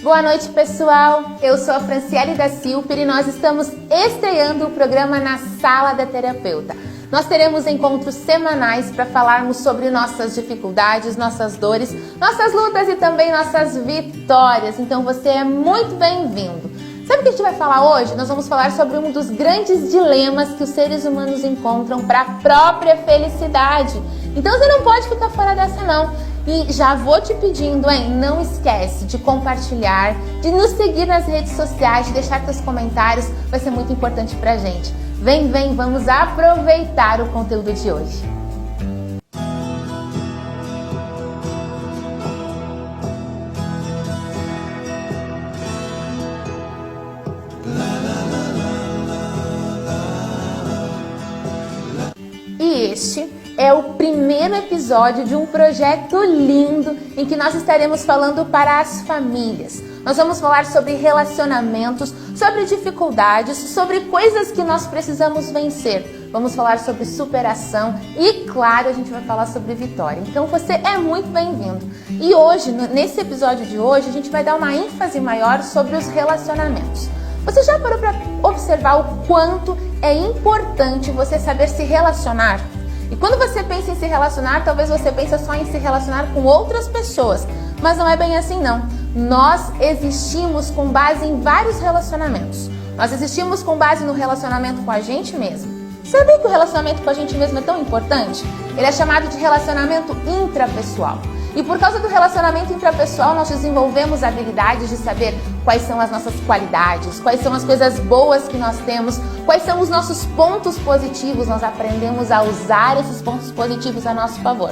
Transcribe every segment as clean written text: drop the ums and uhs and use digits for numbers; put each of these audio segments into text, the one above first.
Boa noite, pessoal. Eu sou a Franciele da Silper e nós estamos estreando o programa Na Sala da Terapeuta. Nós teremos encontros semanais para falarmos sobre nossas dificuldades, nossas dores, nossas lutas e também nossas vitórias. Então você é muito bem-vindo. Sabe o que a gente vai falar hoje? Nós vamos falar sobre um dos grandes dilemas que os seres humanos encontram para a própria felicidade. Então você não pode ficar fora dessa não. E já vou te pedindo, hein? Não esquece de compartilhar, de nos seguir nas redes sociais, de deixar seus comentários, vai ser muito importante pra gente. Vem, vamos aproveitar o conteúdo de hoje. E este é o primeiro episódio de um projeto lindo em que nós estaremos falando para as famílias. Nós vamos falar sobre relacionamentos, sobre dificuldades, sobre coisas que nós precisamos vencer. Vamos falar sobre superação e, claro, a gente vai falar sobre vitória. Então você é muito bem-vindo. E hoje, nesse episódio de hoje, a gente vai dar uma ênfase maior sobre os relacionamentos. Você já parou para observar o quanto é importante você saber se relacionar? E quando você pensa em se relacionar, talvez você pense só em se relacionar com outras pessoas. Mas não é bem assim não. Nós existimos com base em vários relacionamentos. Nós existimos com base no relacionamento com a gente mesmo. Sabia que o relacionamento com a gente mesmo é tão importante? Ele é chamado de relacionamento intrapessoal. E por causa do relacionamento intrapessoal, nós desenvolvemos habilidades de saber quais são as nossas qualidades, quais são as coisas boas que nós temos, quais são os nossos pontos positivos. Nós aprendemos a usar esses pontos positivos a nosso favor.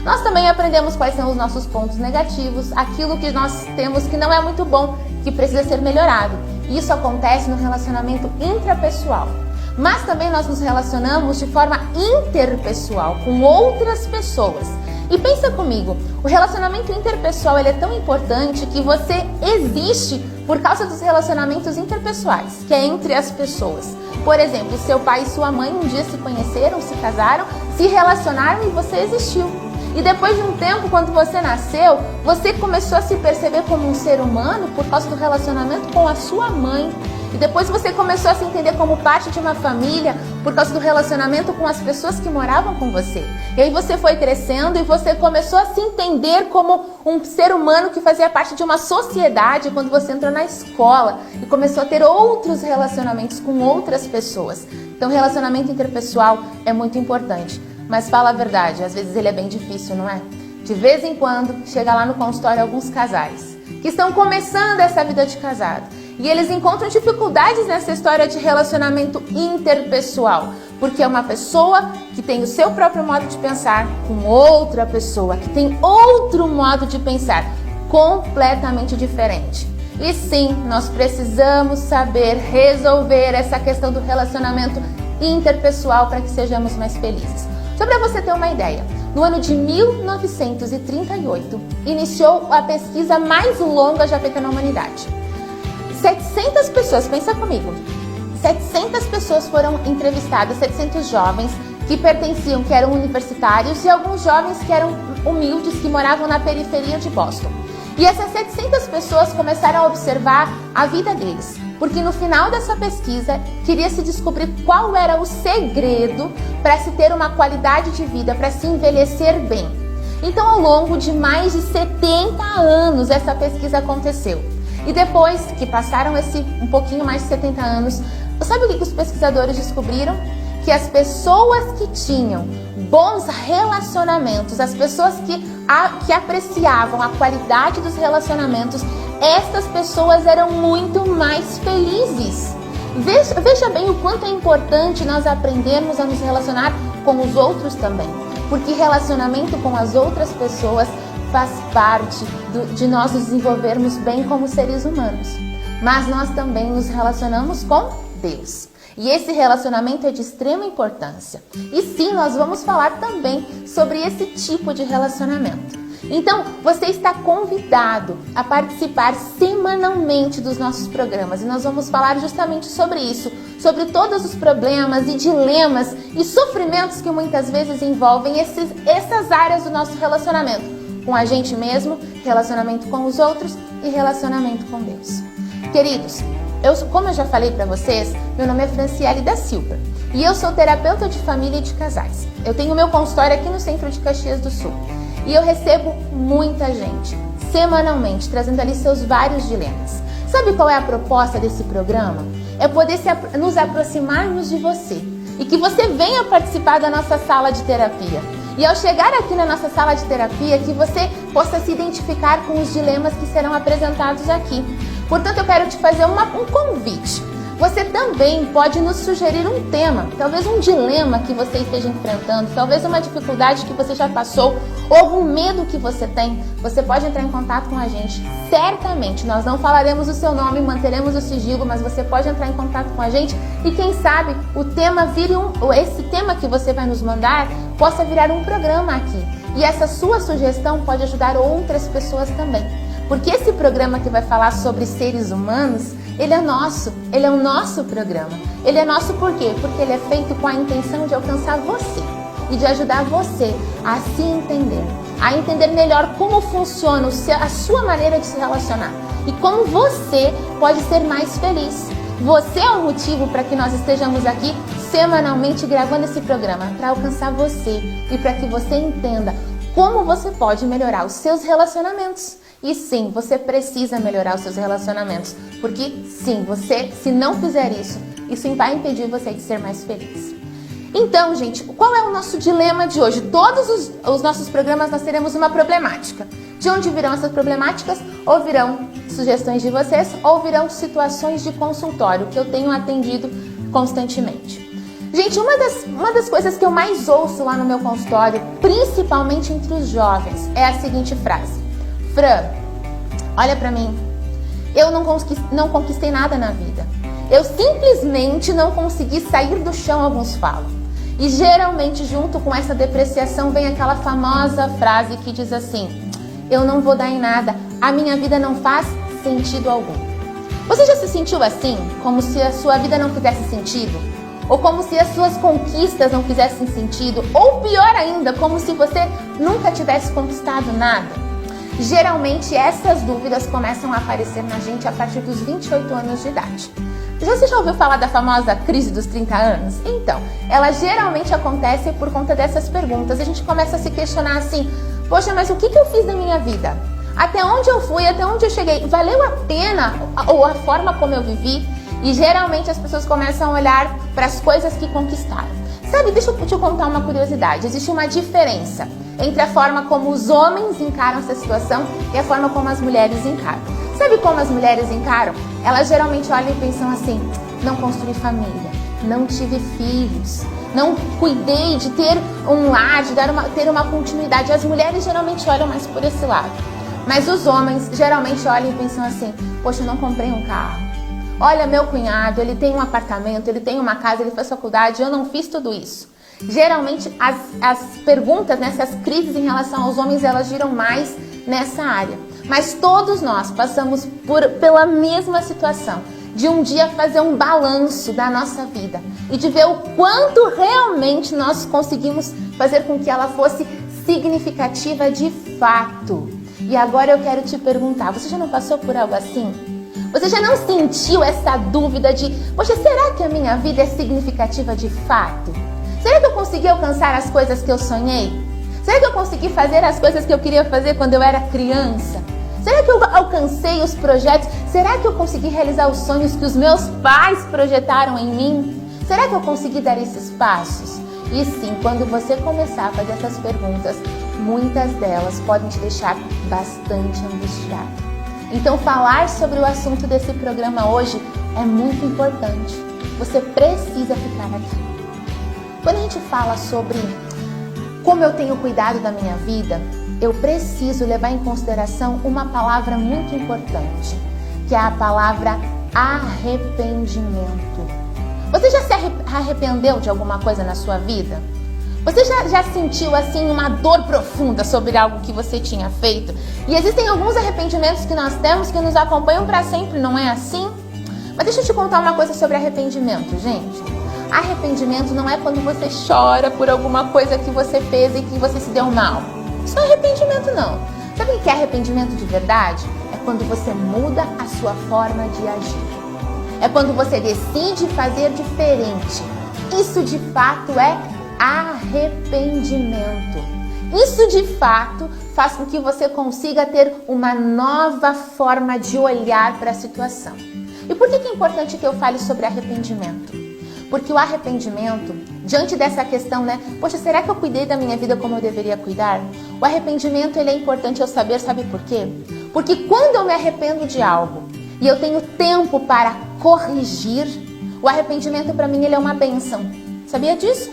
Nós também aprendemos quais são os nossos pontos negativos, aquilo que nós temos que não é muito bom, que precisa ser melhorado. Isso acontece no relacionamento intrapessoal. Mas também nós nos relacionamos de forma interpessoal com outras pessoas. E pensa comigo, o relacionamento interpessoal ele é tão importante que você existe por causa dos relacionamentos interpessoais, que é entre as pessoas. Por exemplo, seu pai e sua mãe um dia se conheceram, se casaram, se relacionaram e você existiu. E depois de um tempo, quando você nasceu, você começou a se perceber como um ser humano por causa do relacionamento com a sua mãe. E depois você começou a se entender como parte de uma família por causa do relacionamento com as pessoas que moravam com você. E aí você foi crescendo e você começou a se entender como um ser humano que fazia parte de uma sociedade quando você entrou na escola e começou a ter outros relacionamentos com outras pessoas. Então, relacionamento interpessoal é muito importante. Mas fala a verdade, às vezes ele é bem difícil, não é? De vez em quando, chega lá no consultório alguns casais que estão começando essa vida de casado. E eles encontram dificuldades nessa história de relacionamento interpessoal. Porque é uma pessoa que tem o seu próprio modo de pensar com outra pessoa que tem outro modo de pensar, completamente diferente. E sim, nós precisamos saber resolver essa questão do relacionamento interpessoal para que sejamos mais felizes. Só para você ter uma ideia, no ano de 1938, iniciou a pesquisa mais longa já feita na humanidade. 700 pessoas, pensa comigo, 700 pessoas foram entrevistadas, 700 jovens que pertenciam, que eram universitários e alguns jovens que eram humildes, que moravam na periferia de Boston. E essas 700 pessoas começaram a observar a vida deles, porque no final dessa pesquisa queria se descobrir qual era o segredo para se ter uma qualidade de vida, para se envelhecer bem. Então, ao longo de mais de 70 anos, essa pesquisa aconteceu. E depois que passaram um pouquinho mais de 70 anos, sabe o que os pesquisadores descobriram? Que as pessoas que tinham bons relacionamentos, as pessoas que apreciavam a qualidade dos relacionamentos, estas pessoas eram muito mais felizes. Veja bem o quanto é importante nós aprendermos a nos relacionar com os outros também. Porque relacionamento com as outras pessoas faz parte de nós nos desenvolvermos bem como seres humanos. Mas nós também nos relacionamos com Deus. E esse relacionamento é de extrema importância. E sim, nós vamos falar também sobre esse tipo de relacionamento. Então, você está convidado a participar semanalmente dos nossos programas. E nós vamos falar justamente sobre isso, sobre todos os problemas e dilemas e sofrimentos que muitas vezes envolvem essas áreas do nosso relacionamento. com a gente mesmo, relacionamento com os outros e relacionamento com Deus. Queridos, como eu já falei para vocês, meu nome é Franciele da Silva e eu sou terapeuta de família e de casais. Eu tenho meu consultório aqui no centro de Caxias do Sul e eu recebo muita gente, semanalmente, trazendo ali seus vários dilemas. Sabe qual é a proposta desse programa? É poder nos aproximarmos de você e que você venha participar da nossa sala de terapia. E ao chegar aqui na nossa sala de terapia, que você possa se identificar com os dilemas que serão apresentados aqui. Portanto, eu quero te fazer um convite. Você também pode nos sugerir um tema, talvez um dilema que você esteja enfrentando, talvez uma dificuldade que você já passou, ou algum medo que você tem. Você pode entrar em contato com a gente. Certamente, nós não falaremos o seu nome, manteremos o sigilo, mas você pode entrar em contato com a gente e quem sabe o tema esse tema que você vai nos mandar possa virar um programa aqui. E essa sua sugestão pode ajudar outras pessoas também. Porque esse programa que vai falar sobre seres humanos, ele é o nosso programa. Ele é nosso por quê? Porque ele é feito com a intenção de alcançar você e de ajudar você a se entender, a entender melhor como funciona a sua maneira de se relacionar e como você pode ser mais feliz. Você é o motivo para que nós estejamos aqui semanalmente gravando esse programa, para alcançar você e para que você entenda como você pode melhorar os seus relacionamentos. E sim, você precisa melhorar os seus relacionamentos, porque sim, você, se não fizer isso vai impedir você de ser mais feliz. Então, gente, qual é o nosso dilema de hoje? Todos os nossos programas nós teremos uma problemática. De onde virão essas problemáticas? Ou virão sugestões de vocês, ou virão situações de consultório que eu tenho atendido constantemente. Gente, uma das coisas que eu mais ouço lá no meu consultório, principalmente entre os jovens, é a seguinte frase: Fran, olha pra mim, eu não conquistei nada na vida. Eu simplesmente não consegui sair do chão, alguns falam. E geralmente junto com essa depreciação vem aquela famosa frase que diz assim: eu não vou dar em nada, a minha vida não faz sentido algum. Você já se sentiu assim? Como se a sua vida não fizesse sentido? Ou como se as suas conquistas não fizessem sentido? Ou pior ainda, como se você nunca tivesse conquistado nada? Geralmente essas dúvidas começam a aparecer na gente a partir dos 28 anos de idade. Você já ouviu falar da famosa crise dos 30 anos? Então, ela geralmente acontece por conta dessas perguntas. A gente começa a se questionar assim: poxa, mas o que eu fiz na minha vida? Até onde eu fui? Até onde eu cheguei? Valeu a pena ou a forma como eu vivi? E geralmente as pessoas começam a olhar para as coisas que conquistaram. Sabe, deixa eu te contar uma curiosidade. Existe uma diferença entre a forma como os homens encaram essa situação e a forma como as mulheres encaram. Sabe como as mulheres encaram? Elas geralmente olham e pensam assim: não construí família, não tive filhos, não cuidei de ter um lar, de ter uma continuidade. As mulheres geralmente olham mais por esse lado. Mas os homens geralmente olham e pensam assim: poxa, eu não comprei um carro. Olha, meu cunhado, ele tem um apartamento, ele tem uma casa, ele fez faculdade, eu não fiz tudo isso. Geralmente as perguntas, essas crises em relação aos homens, elas giram mais nessa área. Mas todos nós passamos pela mesma situação, de um dia fazer um balanço da nossa vida e de ver o quanto realmente nós conseguimos fazer com que ela fosse significativa de fato. E agora eu quero te perguntar, você já não passou por algo assim? Você já não sentiu essa dúvida de: poxa, será que a minha vida é significativa de fato? Será que eu consegui alcançar as coisas que eu sonhei? Será que eu consegui fazer as coisas que eu queria fazer quando eu era criança? Será que eu alcancei os projetos? Será que eu consegui realizar os sonhos que os meus pais projetaram em mim? Será que eu consegui dar esses passos? E sim, quando você começar a fazer essas perguntas, muitas delas podem te deixar bastante angustiado. Então, falar sobre o assunto desse programa hoje é muito importante. Você precisa ficar aqui. Quando a gente fala sobre como eu tenho cuidado da minha vida, eu preciso levar em consideração uma palavra muito importante, que é a palavra arrependimento. Você já se arrependeu de alguma coisa na sua vida? Você já sentiu assim uma dor profunda sobre algo que você tinha feito? E existem alguns arrependimentos que nós temos que nos acompanham para sempre, não é assim? Mas deixa eu te contar uma coisa sobre arrependimento, gente. Arrependimento não é quando você chora por alguma coisa que você fez e que você se deu mal. Isso não é arrependimento, não. Sabe o que é arrependimento de verdade? É quando você muda a sua forma de agir. É quando você decide fazer diferente. Isso de fato é arrependimento. Isso de fato faz com que você consiga ter uma nova forma de olhar para a situação. E por que é importante que eu fale sobre arrependimento? Porque o arrependimento, diante dessa questão, poxa, será que eu cuidei da minha vida como eu deveria cuidar? O arrependimento, ele é importante eu saber, sabe por quê? Porque quando eu me arrependo de algo e eu tenho tempo para corrigir, o arrependimento para mim ele é uma bênção. Sabia disso?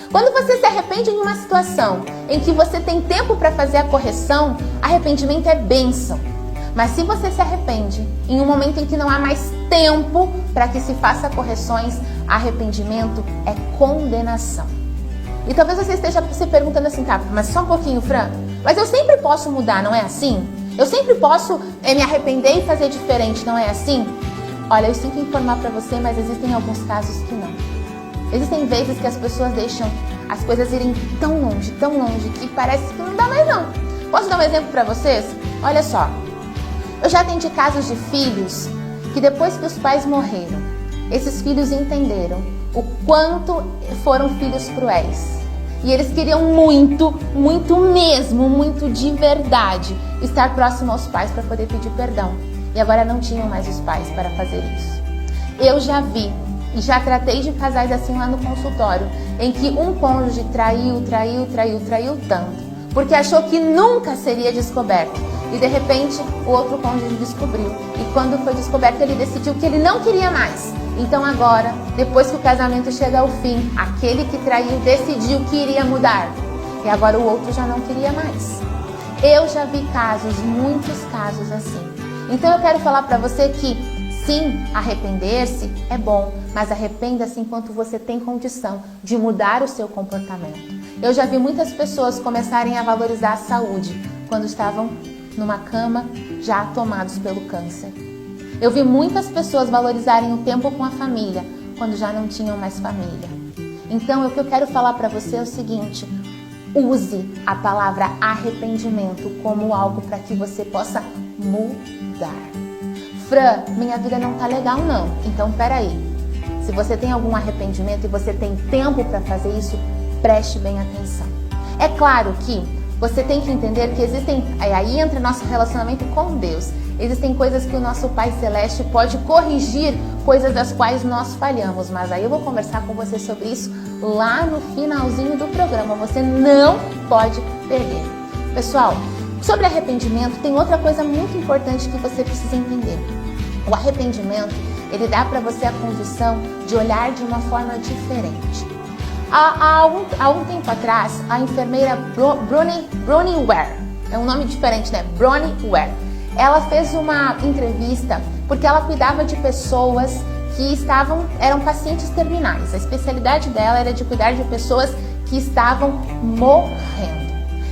Quando você se arrepende em uma situação em que você tem tempo para fazer a correção, arrependimento é bênção. Mas se você se arrepende em um momento em que não há mais tempo para que se faça correções, arrependimento é condenação. E talvez você esteja se perguntando assim, tá, mas só um pouquinho, Fran, mas eu sempre posso mudar, não é assim? Eu sempre posso me arrepender e fazer diferente, não é assim? Olha, eu sinto informar para você, mas existem alguns casos que não. Existem vezes que as pessoas deixam as coisas irem tão longe, que parece que não dá mais não. Posso dar um exemplo para vocês? Olha só, eu já atendi casos de filhos que depois que os pais morreram, esses filhos entenderam o quanto foram filhos cruéis. E eles queriam muito, muito mesmo, muito de verdade, estar próximo aos pais para poder pedir perdão. E agora não tinham mais os pais para fazer isso. Eu já vi e já tratei de casais assim lá no consultório, em que um cônjuge traiu tanto, porque achou que nunca seria descoberto. E de repente o outro cônjuge descobriu. E quando foi descoberto ele decidiu que ele não queria mais. Então agora, depois que o casamento chega ao fim, aquele que traiu decidiu que iria mudar. E agora o outro já não queria mais. Eu já vi casos, muitos casos assim. Então eu quero falar para você que sim, arrepender-se é bom, mas arrependa-se enquanto você tem condição de mudar o seu comportamento. Eu já vi muitas pessoas começarem a valorizar a saúde quando estavam numa cama já tomados pelo câncer. Eu vi muitas pessoas valorizarem o tempo com a família quando já não tinham mais família. Então, o que eu quero falar para você é o seguinte: use a palavra arrependimento como algo para que você possa mudar. Fran, minha vida não tá legal não. Então, peraí. Se você tem algum arrependimento e você tem tempo para fazer isso, preste bem atenção. É claro que você tem que entender que existem, aí entra nosso relacionamento com Deus. Existem coisas que o nosso Pai Celeste pode corrigir, coisas das quais nós falhamos. Mas aí eu vou conversar com você sobre isso lá no finalzinho do programa. Você não pode perder. Pessoal, sobre arrependimento, tem outra coisa muito importante que você precisa entender. O arrependimento, ele dá para você a condição de olhar de uma forma diferente. Há algum tempo atrás, a enfermeira Bronnie Ware, é um nome diferente, né? Bronnie Ware. Ela fez uma entrevista porque ela cuidava de pessoas que eram pacientes terminais. A especialidade dela era de cuidar de pessoas que estavam morrendo.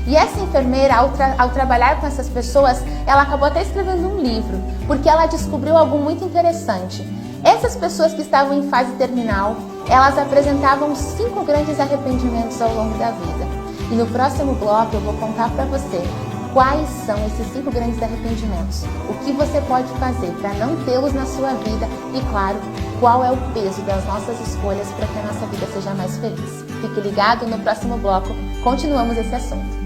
E essa enfermeira, ao trabalhar com essas pessoas, ela acabou até escrevendo um livro, porque ela descobriu algo muito interessante. Essas pessoas que estavam em fase terminal, elas apresentavam 5 grandes arrependimentos ao longo da vida. E no próximo bloco eu vou contar para você quais são esses 5 grandes arrependimentos, o que você pode fazer para não tê-los na sua vida e, claro, qual é o peso das nossas escolhas para que a nossa vida seja mais feliz. Fique ligado, no próximo bloco continuamos esse assunto.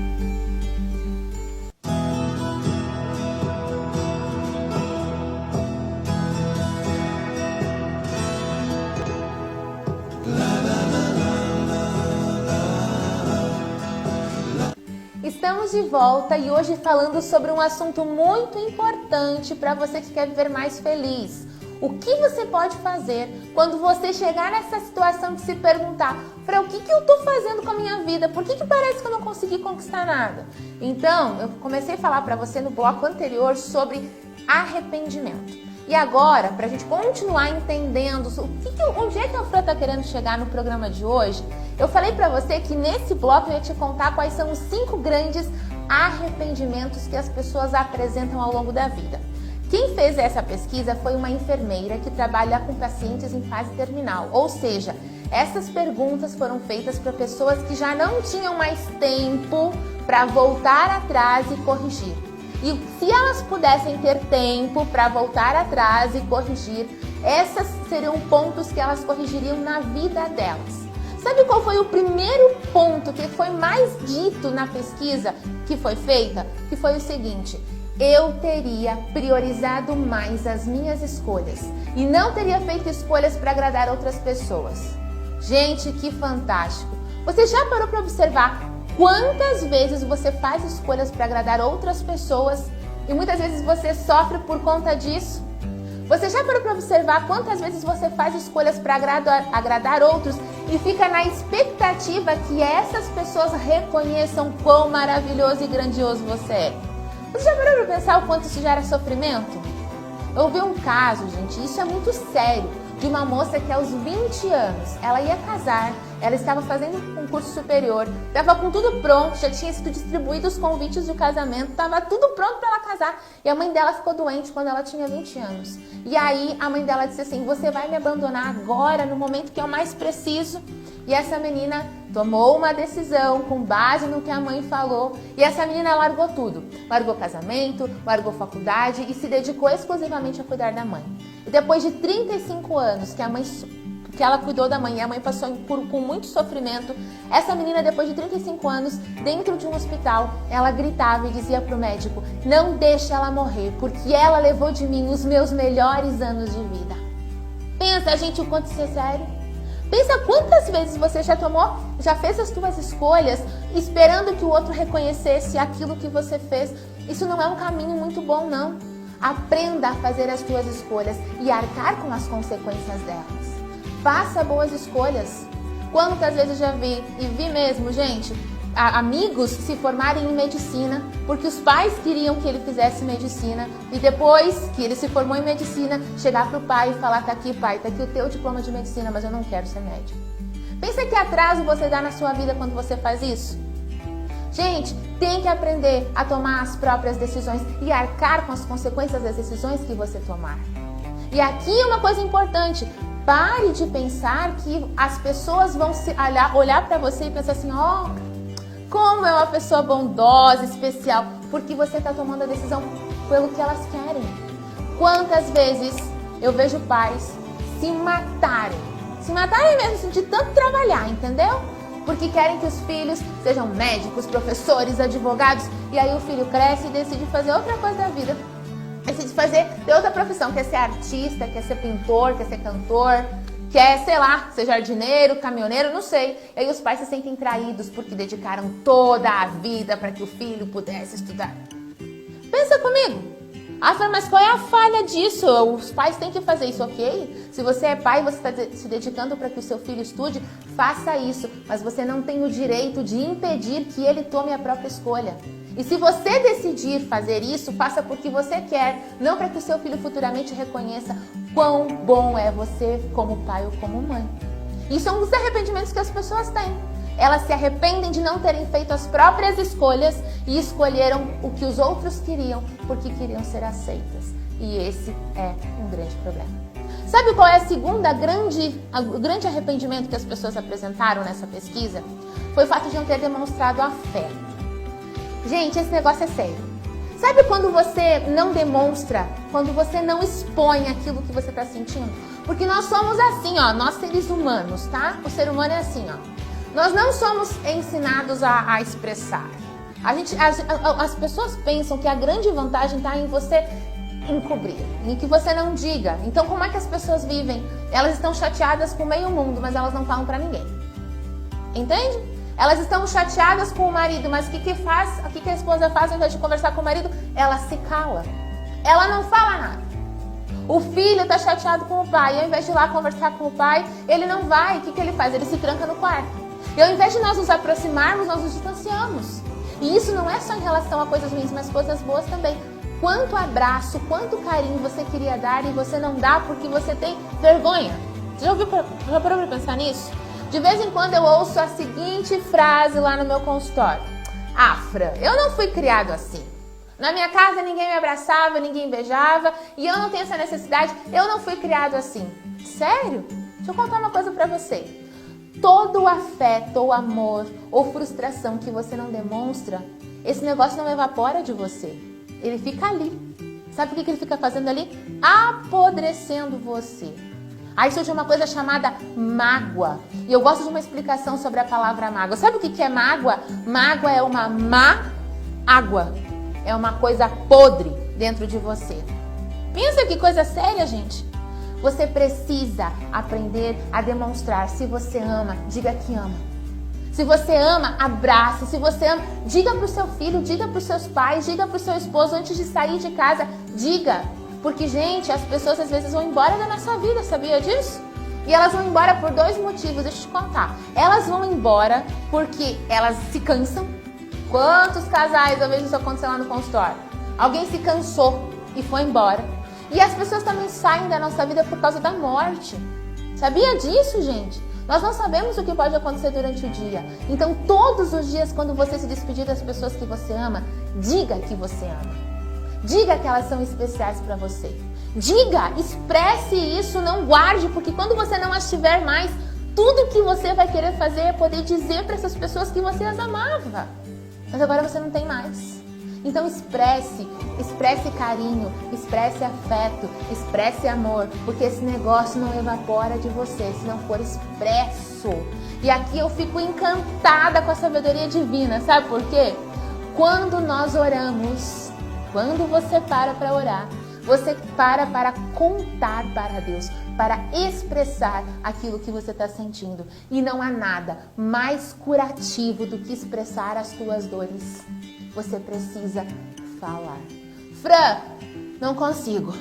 Estamos de volta e hoje falando sobre um assunto muito importante para você que quer viver mais feliz. O que você pode fazer quando você chegar nessa situação de se perguntar: Fran, o que eu estou fazendo com a minha vida? Por que parece que eu não consegui conquistar nada? Então, eu comecei a falar para você no bloco anterior sobre arrependimento. E agora, para a gente continuar entendendo onde é que a Fran está querendo chegar no programa de hoje, eu falei para você que nesse bloco eu ia te contar quais são os 5 grandes arrependimentos que as pessoas apresentam ao longo da vida. Quem fez essa pesquisa foi uma enfermeira que trabalha com pacientes em fase terminal, ou seja, essas perguntas foram feitas para pessoas que já não tinham mais tempo para voltar atrás e corrigir. E se elas pudessem ter tempo para voltar atrás e corrigir, esses seriam pontos que elas corrigiriam na vida delas. Sabe qual foi o primeiro ponto que foi mais dito na pesquisa que foi feita? Que foi o seguinte: eu teria priorizado mais as minhas escolhas e não teria feito escolhas para agradar outras pessoas. Gente, que fantástico! Você já parou para observar quantas vezes você faz escolhas para agradar outras pessoas e muitas vezes você sofre por conta disso? Você já parou para observar quantas vezes você faz escolhas para agradar outros e fica na expectativa que essas pessoas reconheçam quão maravilhoso e grandioso você é? Você já parou para pensar o quanto isso gera sofrimento? Eu vi um caso, gente, isso é muito sério, de uma moça que aos 20 anos, ela ia casar, ela estava fazendo um curso superior, estava com tudo pronto, já tinha sido distribuídos os convites de casamento, estava tudo pronto para ela casar. E a mãe dela ficou doente quando ela tinha 20 anos. E aí a mãe dela disse assim: você vai me abandonar agora, no momento que eu mais preciso? E essa menina tomou uma decisão com base no que a mãe falou. E essa menina largou tudo. Largou casamento, largou faculdade e se dedicou exclusivamente a cuidar da mãe. E depois de 35 anos que ela cuidou da mãe e a mãe passou com muito sofrimento, essa menina, depois de 35 anos, dentro de um hospital, ela gritava e dizia pro médico: não deixe ela morrer, porque ela levou de mim os meus melhores anos de vida. Pensa, gente, o quanto isso é sério. Pensa quantas vezes você já fez as suas escolhas esperando que o outro reconhecesse aquilo que você fez. Isso não é um caminho muito bom, não. Aprenda a fazer as suas escolhas e arcar com as consequências delas. Faça boas escolhas. Quantas vezes eu já vi mesmo, gente, amigos se formarem em medicina porque os pais queriam que ele fizesse medicina e depois que ele se formou em medicina, chegar pro pai e falar: tá aqui, pai, tá aqui o teu diploma de medicina, mas eu não quero ser médico. Pensa que atraso você dá na sua vida quando você faz isso? Gente, tem que aprender a tomar as próprias decisões e arcar com as consequências das decisões que você tomar. E aqui uma coisa importante: pare de pensar que as pessoas vão olhar para você e pensar assim: ó, como é uma pessoa bondosa, especial, porque você está tomando a decisão pelo que elas querem. Quantas vezes eu vejo pais se matarem mesmo, assim, de tanto trabalhar, entendeu? Porque querem que os filhos sejam médicos, professores, advogados, e aí o filho cresce e decide fazer outra coisa da vida. Decide ter outra profissão, quer ser artista, quer ser pintor, quer ser cantor, quer, sei lá, ser jardineiro, caminhoneiro, não sei. E aí os pais se sentem traídos porque dedicaram toda a vida para que o filho pudesse estudar. Pensa comigo. Mas qual é a falha disso? Os pais têm que fazer isso, ok? Se você é pai e você está se dedicando para que o seu filho estude, faça isso. Mas você não tem o direito de impedir que ele tome a própria escolha. E se você decidir fazer isso, faça porque você quer, não para que o seu filho futuramente reconheça quão bom é você como pai ou como mãe. Isso é um dos arrependimentos que as pessoas têm. Elas se arrependem de não terem feito as próprias escolhas e escolheram o que os outros queriam porque queriam ser aceitas. E esse é um grande problema. Sabe qual é o grande arrependimento que as pessoas apresentaram nessa pesquisa? Foi o fato de não ter demonstrado afeto. Gente, esse negócio é sério. Sabe quando você não demonstra, quando você não expõe aquilo que você está sentindo? Porque nós somos assim, ó, nós seres humanos, tá? O ser humano é assim, ó. Nós não somos ensinados a expressar. As pessoas pensam que a grande vantagem está em você encobrir, em que você não diga. Então, como é que as pessoas vivem? Elas estão chateadas com meio mundo, mas elas não falam para ninguém. Entende? Elas estão chateadas com o marido, mas o que a esposa faz ao invés de conversar com o marido? Ela se cala. Ela não fala nada. O filho está chateado com o pai, e ao invés de ir lá conversar com o pai, ele não vai. O que ele faz? Ele se tranca no quarto. E ao invés de nós nos aproximarmos, nós nos distanciamos. E isso não é só em relação a coisas ruins, mas coisas boas também. Quanto abraço, quanto carinho você queria dar e você não dá porque você tem vergonha. Você já parou para pensar nisso? De vez em quando eu ouço a seguinte frase lá no meu consultório: Afra, eu não fui criado assim. Na minha casa ninguém me abraçava, ninguém beijava e eu não tenho essa necessidade, eu não fui criado assim. Sério? Deixa eu contar uma coisa pra você. Todo o afeto ou amor ou frustração que você não demonstra, esse negócio não evapora de você. ele fica ali. Sabe o que ele fica fazendo ali? Apodrecendo você. Aí surge uma coisa chamada mágoa. E eu gosto de uma explicação sobre a palavra mágoa. Sabe o que é mágoa? Mágoa é uma má água. É uma coisa podre dentro de você. Pensa que coisa séria, gente. Você precisa aprender a demonstrar. Se você ama, diga que ama. Se você ama, abrace. Se você ama, diga para o seu filho, diga para os seus pais, diga para o seu esposo antes de sair de casa. Diga. Porque, gente, as pessoas às vezes vão embora da nossa vida, sabia disso? E elas vão embora por 2 motivos, deixa eu te contar. Elas vão embora porque elas se cansam. Quantos casais eu vejo isso acontecer lá no consultório? Alguém se cansou e foi embora. E as pessoas também saem da nossa vida por causa da morte. Sabia disso, gente? Nós não sabemos o que pode acontecer durante o dia. Então, todos os dias, quando você se despedir das pessoas que você ama, diga que você ama. Diga que elas são especiais para você. Diga, expresse isso, não guarde, porque quando você não as tiver mais, tudo que você vai querer fazer é poder dizer para essas pessoas que você as amava. Mas agora você não tem mais. Então expresse carinho, expresse afeto, expresse amor, porque esse negócio não evapora de você se não for expresso. E aqui eu fico encantada com a sabedoria divina, sabe por quê? Quando nós oramos, quando você para orar, você para contar para Deus, para expressar aquilo que você está sentindo. E não há nada mais curativo do que expressar as suas dores. Você precisa falar. Fran, não consigo.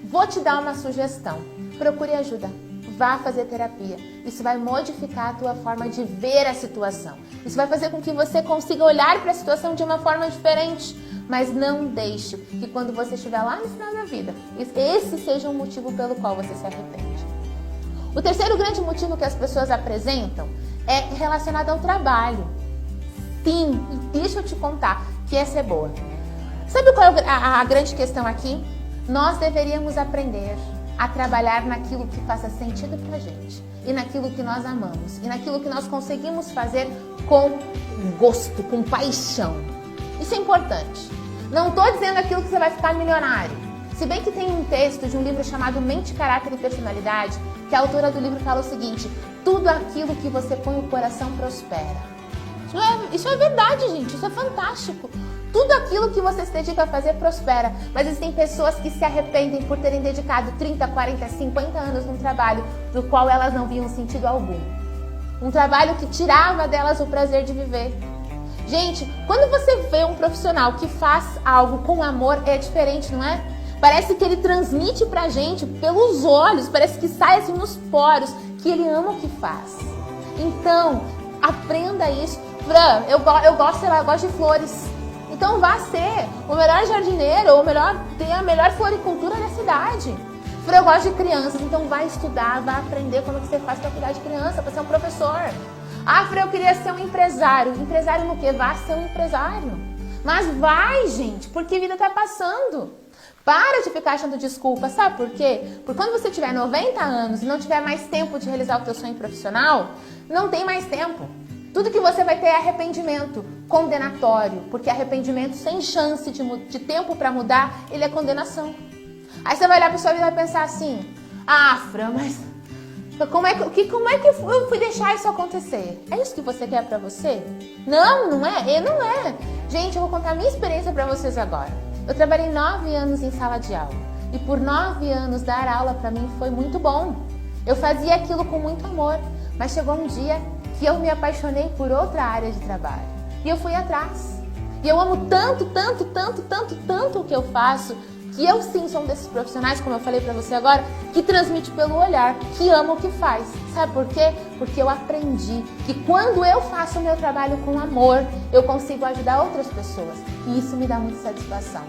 Vou te dar uma sugestão. Procure ajuda. Vá fazer terapia. Isso vai modificar a tua forma de ver a situação. Isso vai fazer com que você consiga olhar para a situação de uma forma diferente. Mas não deixe que quando você estiver lá no final da vida, esse seja um motivo pelo qual você se arrepende. O terceiro grande motivo que as pessoas apresentam é relacionado ao trabalho. Sim, e deixa eu te contar que essa é boa. Sabe qual é a grande questão aqui? Nós deveríamos aprender a trabalhar naquilo que faça sentido pra gente. E naquilo que nós amamos. E naquilo que nós conseguimos fazer com gosto, com paixão. Isso é importante. Não estou dizendo aquilo que você vai ficar milionário. Se bem que tem um texto de um livro chamado Mente, Caráter e Personalidade, que a autora do livro fala o seguinte: tudo aquilo que você põe o coração prospera. Isso é verdade, gente. Isso é fantástico. Tudo aquilo que você se dedica a fazer prospera. Mas existem pessoas que se arrependem por terem dedicado 30, 40, 50 anos num trabalho do qual elas não viam sentido algum. Um trabalho que tirava delas o prazer de viver. Gente, quando você vê um profissional que faz algo com amor, é diferente, não é? Parece que ele transmite pra gente pelos olhos, parece que sai assim nos poros, que ele ama o que faz. Então, aprenda isso. Fran, eu gosto de flores. Então vá ser o melhor jardineiro, ou ter a melhor floricultura da cidade. Fran, eu gosto de crianças, então vai estudar, vai aprender como que você faz para cuidar de criança, para ser um professor. Ah, Fran, eu queria ser um empresário. Empresário no quê? Vá ser um empresário. Mas vai, gente, porque a vida tá passando. Para de ficar achando desculpa, sabe por quê? Porque quando você tiver 90 anos e não tiver mais tempo de realizar o teu sonho profissional, não tem mais tempo. Tudo que você vai ter é arrependimento condenatório, porque arrependimento sem chance de tempo para mudar, ele é condenação. Aí você vai olhar para sua vida e vai pensar assim: ah, Fran, mas como é que eu fui deixar isso acontecer? É isso que você quer para você? Não, não é? Não é. Gente, eu vou contar a minha experiência para vocês agora. Eu trabalhei 9 anos em sala de aula e por 9 anos dar aula para mim foi muito bom. Eu fazia aquilo com muito amor, mas chegou um dia que eu me apaixonei por outra área de trabalho. E eu fui atrás. E eu amo tanto, tanto, tanto, tanto, tanto o que eu faço, que eu sim sou um desses profissionais, como eu falei pra você agora, que transmite pelo olhar, que ama o que faz. Sabe por quê? Porque eu aprendi que quando eu faço o meu trabalho com amor, eu consigo ajudar outras pessoas. E isso me dá muita satisfação.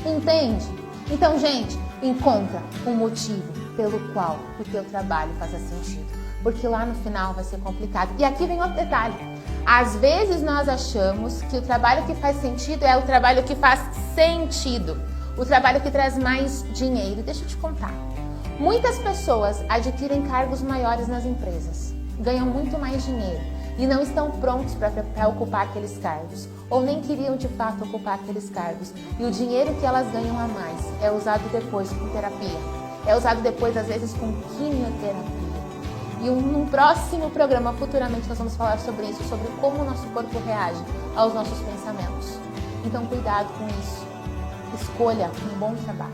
Entende? Então, gente, encontra um motivo pelo qual o teu trabalho faça sentido. Porque lá no final vai ser complicado. E aqui vem outro detalhe. Às vezes nós achamos que o trabalho que faz sentido é o trabalho que faz sentido. O trabalho que traz mais dinheiro. Deixa eu te contar. Muitas pessoas adquirem cargos maiores nas empresas. Ganham muito mais dinheiro. e não estão prontos para ocupar aqueles cargos, ou nem queriam de fato ocupar aqueles cargos. E o dinheiro que elas ganham a mais é usado depois com terapia, é usado depois às vezes com quimioterapia. E num próximo programa, futuramente, nós vamos falar sobre isso, sobre como o nosso corpo reage aos nossos pensamentos. Então, cuidado com isso. Escolha um bom trabalho,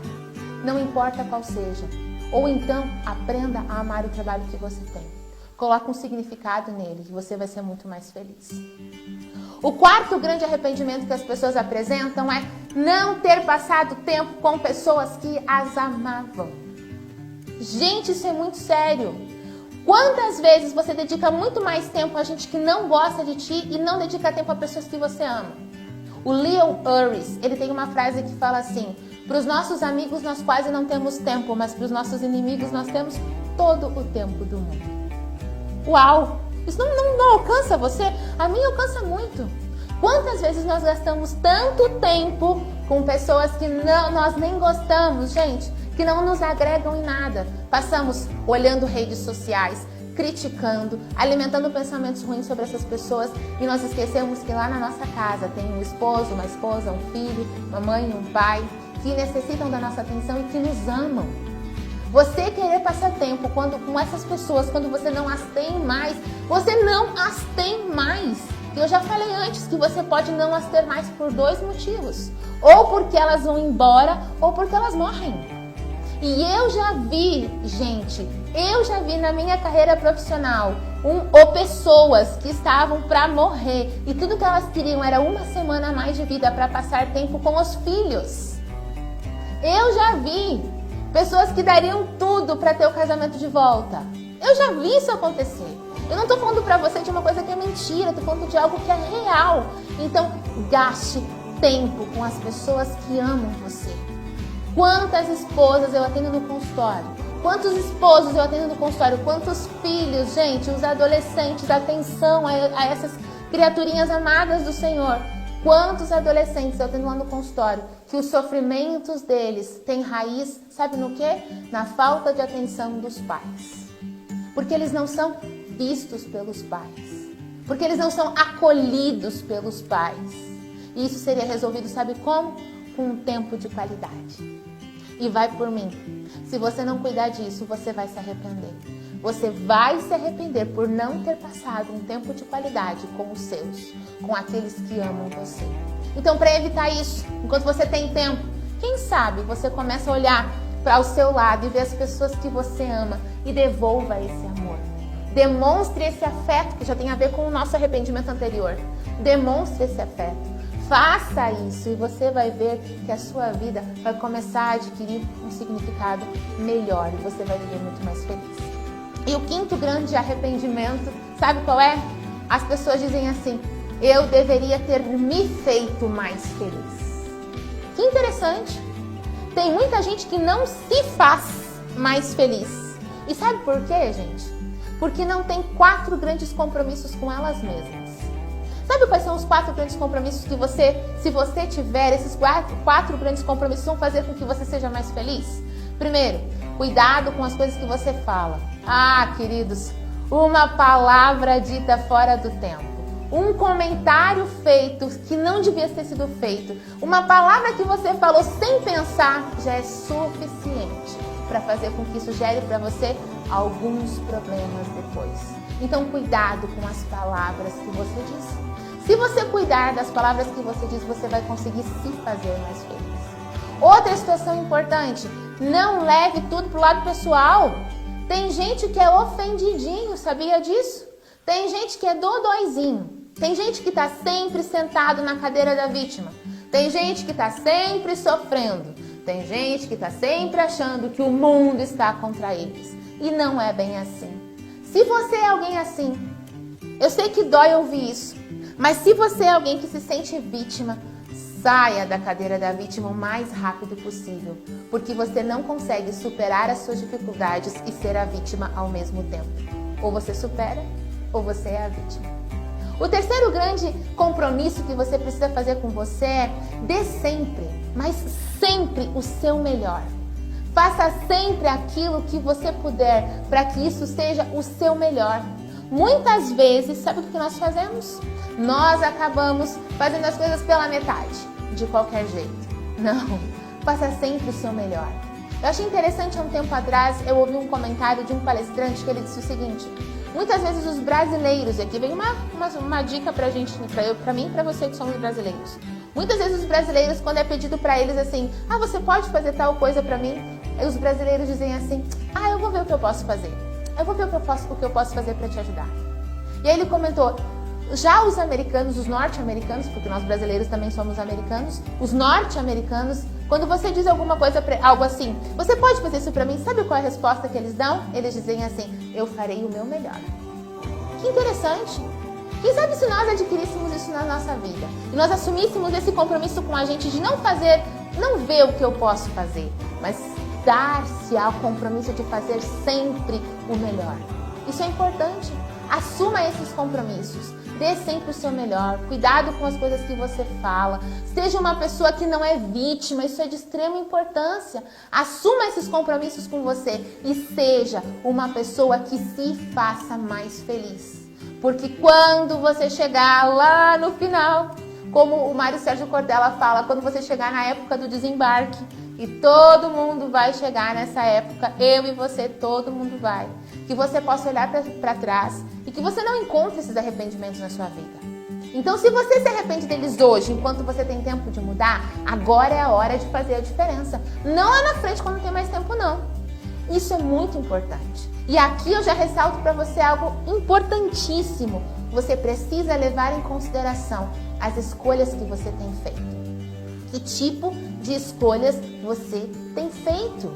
não importa qual seja. Ou então, aprenda a amar o trabalho que você tem. Coloque um significado nele e você vai ser muito mais feliz. O quarto grande arrependimento que as pessoas apresentam é não ter passado tempo com pessoas que as amavam. Gente, isso é muito sério. Quantas vezes você dedica muito mais tempo a gente que não gosta de ti e não dedica tempo a pessoas que você ama? O Leon Uris, ele tem uma frase que fala assim: para os nossos amigos nós quase não temos tempo, mas para os nossos inimigos nós temos todo o tempo do mundo. Uau! Isso não alcança você? A mim alcança muito. Quantas vezes nós gastamos tanto tempo com pessoas que nós nem gostamos, gente, que não nos agregam em nada. Passamos olhando redes sociais, criticando, alimentando pensamentos ruins sobre essas pessoas e nós esquecemos que lá na nossa casa tem um esposo, uma esposa, um filho, uma mãe, um pai que necessitam da nossa atenção e que nos amam. Você querer passar tempo com essas pessoas, quando você não as tem mais, você não as tem mais. E eu já falei antes que você pode não as ter mais por dois motivos. Ou porque elas vão embora, ou porque elas morrem. E eu já vi, gente, na minha carreira profissional, pessoas que estavam para morrer. E tudo que elas queriam era uma semana a mais de vida para passar tempo com os filhos. Eu já vi pessoas que dariam tudo para ter o casamento de volta. Eu já vi isso acontecer. Eu não estou falando para você de uma coisa que é mentira, estou falando de algo que é real. Então, gaste tempo com as pessoas que amam você. Quantas esposas eu atendo no consultório? Quantos esposos eu atendo no consultório? Quantos filhos, gente, os adolescentes, atenção a essas criaturinhas amadas do Senhor. Quantos adolescentes eu atendo lá no consultório que os sofrimentos deles têm raiz, sabe no quê? Na falta de atenção dos pais. Porque eles não são vistos pelos pais. Porque eles não são acolhidos pelos pais. E isso seria resolvido, sabe como? Com um tempo de qualidade. E vai por mim. Se você não cuidar disso, você vai se arrepender. Você vai se arrepender por não ter passado um tempo de qualidade com os seus, com aqueles que amam você. Então, para evitar isso, enquanto você tem tempo, quem sabe você começa a olhar para o seu lado e ver as pessoas que você ama e devolva esse amor. Demonstre esse afeto, que já tem a ver com o nosso arrependimento anterior. Demonstre esse afeto. Faça isso e você vai ver que a sua vida vai começar a adquirir um significado melhor e você vai viver muito mais feliz. E o quinto grande arrependimento, sabe qual é? As pessoas dizem assim: eu deveria ter me feito mais feliz. Que interessante. Tem muita gente que não se faz mais feliz. E sabe por quê, gente? Porque não tem 4 grandes compromissos com elas mesmas. Sabe quais são os 4 grandes compromissos que você, se você tiver esses 4 grandes compromissos, vão fazer com que você seja mais feliz? Primeiro, cuidado com as coisas que você fala. Ah, queridos, uma palavra dita fora do tempo. Um comentário feito que não devia ter sido feito. Uma palavra que você falou sem pensar já é suficiente para fazer com que isso gere para você alguns problemas depois. Então, cuidado com as palavras que você diz. Se você cuidar das palavras que você diz, você vai conseguir se fazer mais feliz. Outra situação importante, não leve tudo pro lado pessoal. Tem gente que é ofendidinho, sabia disso? Tem gente que é dodóizinho. Tem gente que está sempre sentado na cadeira da vítima. Tem gente que está sempre sofrendo. Tem gente que está sempre achando que o mundo está contra eles. E não é bem assim. Se você é alguém assim, eu sei que dói ouvir isso, mas se você é alguém que se sente vítima, saia da cadeira da vítima o mais rápido possível, porque você não consegue superar as suas dificuldades e ser a vítima ao mesmo tempo. Ou você supera, ou você é a vítima. O terceiro grande compromisso que você precisa fazer com você é: dê sempre, mas sempre o seu melhor. Faça sempre aquilo que você puder para que isso seja o seu melhor. Muitas vezes, sabe o que nós fazemos? Nós acabamos fazendo as coisas pela metade, de qualquer jeito. Não, faça sempre o seu melhor. Eu achei interessante, há um tempo atrás, eu ouvi um comentário de um palestrante que ele disse o seguinte: muitas vezes os brasileiros, e aqui vem uma dica pra gente, pra mim e pra você que somos brasileiros. Muitas vezes os brasileiros, quando é pedido pra eles assim, você pode fazer tal coisa pra mim? Os brasileiros dizem assim, eu vou ver o que eu posso fazer. Eu vou ver o que eu posso fazer pra te ajudar. E aí ele comentou, já os americanos, os norte-americanos, porque nós brasileiros também somos americanos, os norte-americanos, quando você diz alguma coisa, algo assim, você pode fazer isso pra mim? Sabe qual é a resposta que eles dão? Eles dizem assim, eu farei o meu melhor. Que interessante. Quem sabe se nós adquiríssemos isso na nossa vida e nós assumíssemos esse compromisso com a gente de não ver o que eu posso fazer, mas dar-se ao compromisso de fazer sempre o melhor. Isso é importante. Assuma esses compromissos. Dê sempre o seu melhor. Cuidado com as coisas que você fala. Seja uma pessoa que não é vítima. Isso é de extrema importância. Assuma esses compromissos com você e seja uma pessoa que se faça mais feliz. Porque quando você chegar lá no final, como o Mário Sérgio Cortella fala, quando você chegar na época do desembarque, e todo mundo vai chegar nessa época, eu e você, todo mundo vai. Que você possa olhar para trás e que você não encontre esses arrependimentos na sua vida. Então, se você se arrepende deles hoje, enquanto você tem tempo de mudar, agora é a hora de fazer a diferença. Não lá na frente, quando não tem mais tempo, não. Isso é muito importante. E aqui eu já ressalto para você algo importantíssimo. Você precisa levar em consideração as escolhas que você tem feito. Que tipo de escolhas você tem feito?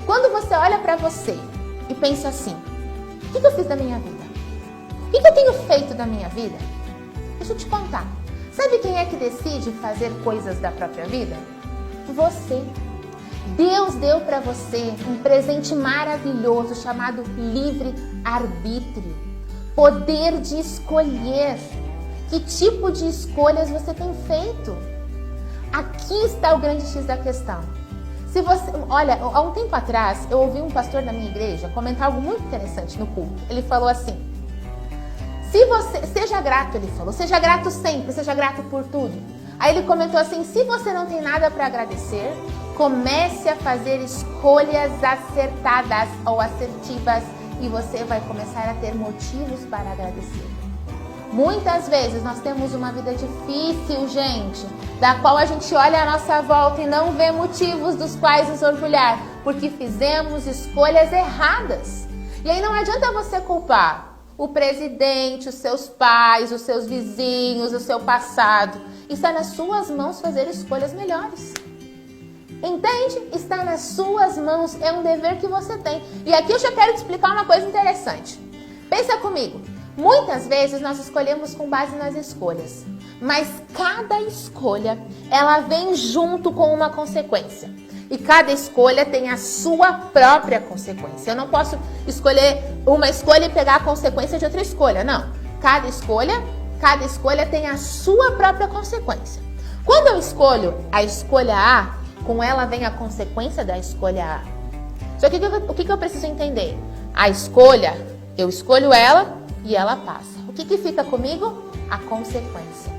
Quando você olha para você e pensa assim, o que eu fiz da minha vida? O que eu tenho feito da minha vida? Deixa eu te contar. Sabe quem é que decide fazer coisas da própria vida? Você. Deus deu para você um presente maravilhoso chamado livre-arbítrio. Poder de escolher. Que tipo de escolhas você tem feito? Aqui está o grande X da questão. Se você, olha, há um tempo atrás, eu ouvi um pastor da minha igreja comentar algo muito interessante no culto. Ele falou assim, seja grato, ele falou, seja grato sempre, seja grato por tudo. Aí ele comentou assim, se você não tem nada para agradecer, comece a fazer escolhas acertadas ou assertivas e você vai começar a ter motivos para agradecer. Muitas vezes nós temos uma vida difícil, gente, da qual a gente olha à nossa volta e não vê motivos dos quais nos orgulhar, porque fizemos escolhas erradas. E aí não adianta você culpar o presidente, os seus pais, os seus vizinhos, o seu passado. Está nas suas mãos fazer escolhas melhores. Entende? Está nas suas mãos, é um dever que você tem. E aqui eu já quero te explicar uma coisa interessante. Pensa comigo. Muitas vezes nós escolhemos com base nas escolhas, mas cada escolha, ela vem junto com uma consequência. E cada escolha tem a sua própria consequência. Eu não posso escolher uma escolha e pegar a consequência de outra escolha, não. Cada escolha tem a sua própria consequência. Quando eu escolho a escolha A, com ela vem a consequência da escolha A. Só que o que eu preciso entender? A escolha, eu escolho ela e ela passa. O que fica comigo? A consequência.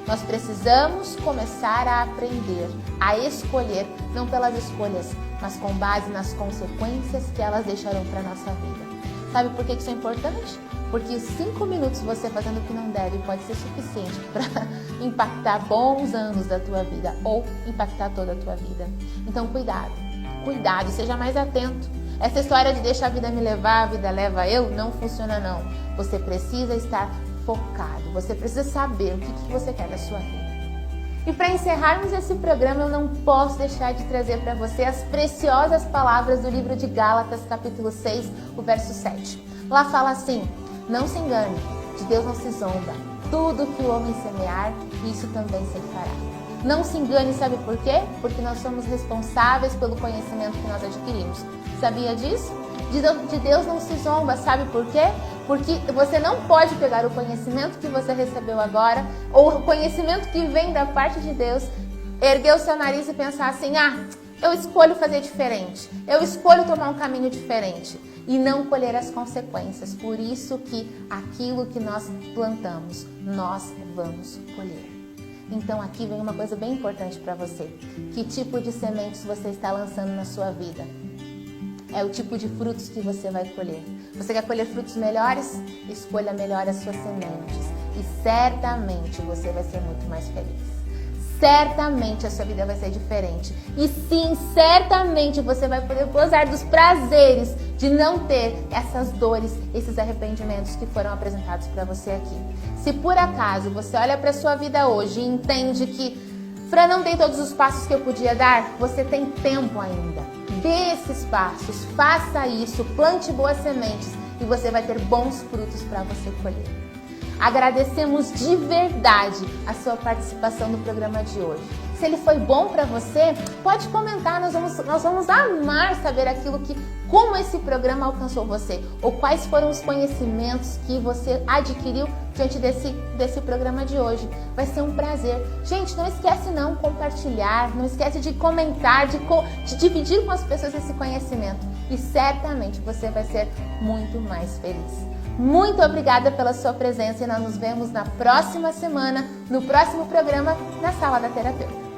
Nós precisamos começar a aprender, a escolher, não pelas escolhas, mas com base nas consequências que elas deixarão para a nossa vida. Sabe por que isso é importante? Porque 5 minutos você fazendo o que não deve pode ser suficiente para impactar bons anos da tua vida ou impactar toda a tua vida. Então cuidado, seja mais atento. Essa história de deixa a vida me levar, a vida leva eu, não funciona não. Você precisa estar focado, você precisa saber o que você quer da sua vida. E para encerrarmos esse programa, eu não posso deixar de trazer para você as preciosas palavras do livro de Gálatas, capítulo 6, o verso 7. Lá fala assim, não se engane, de Deus não se zomba. Tudo que o homem semear, isso também se fará. Não se engane, sabe por quê? Porque nós somos responsáveis pelo conhecimento que nós adquirimos. Sabia disso? De Deus não se zomba, sabe por quê? Porque você não pode pegar o conhecimento que você recebeu agora, ou o conhecimento que vem da parte de Deus, erguer o seu nariz e pensar assim, eu escolho fazer diferente, eu escolho tomar um caminho diferente. e não colher as consequências. Por isso que aquilo que nós plantamos, nós vamos colher. Então aqui vem uma coisa bem importante para você. Que tipo de sementes você está lançando na sua vida? É o tipo de frutos que você vai colher. Você quer colher frutos melhores? Escolha melhor as suas sementes. E certamente você vai ser muito mais feliz. Certamente a sua vida vai ser diferente. E sim, certamente você vai poder gozar dos prazeres de não ter essas dores, esses arrependimentos que foram apresentados para você aqui. Se por acaso você olha para a sua vida hoje e entende que Fran, não tem todos os passos que eu podia dar, você tem tempo ainda. Dê esses passos, faça isso, plante boas sementes e você vai ter bons frutos para você colher. Agradecemos de verdade a sua participação no programa de hoje. Se ele foi bom para você, pode comentar, nós vamos amar saber como esse programa alcançou você, ou quais foram os conhecimentos que você adquiriu diante desse programa de hoje. Vai ser um prazer. Gente, não esquece não compartilhar, não esquece de comentar, de dividir com as pessoas esse conhecimento. E certamente você vai ser muito mais feliz. Muito obrigada pela sua presença e nós nos vemos na próxima semana, no próximo programa, na Sala da Terapeuta.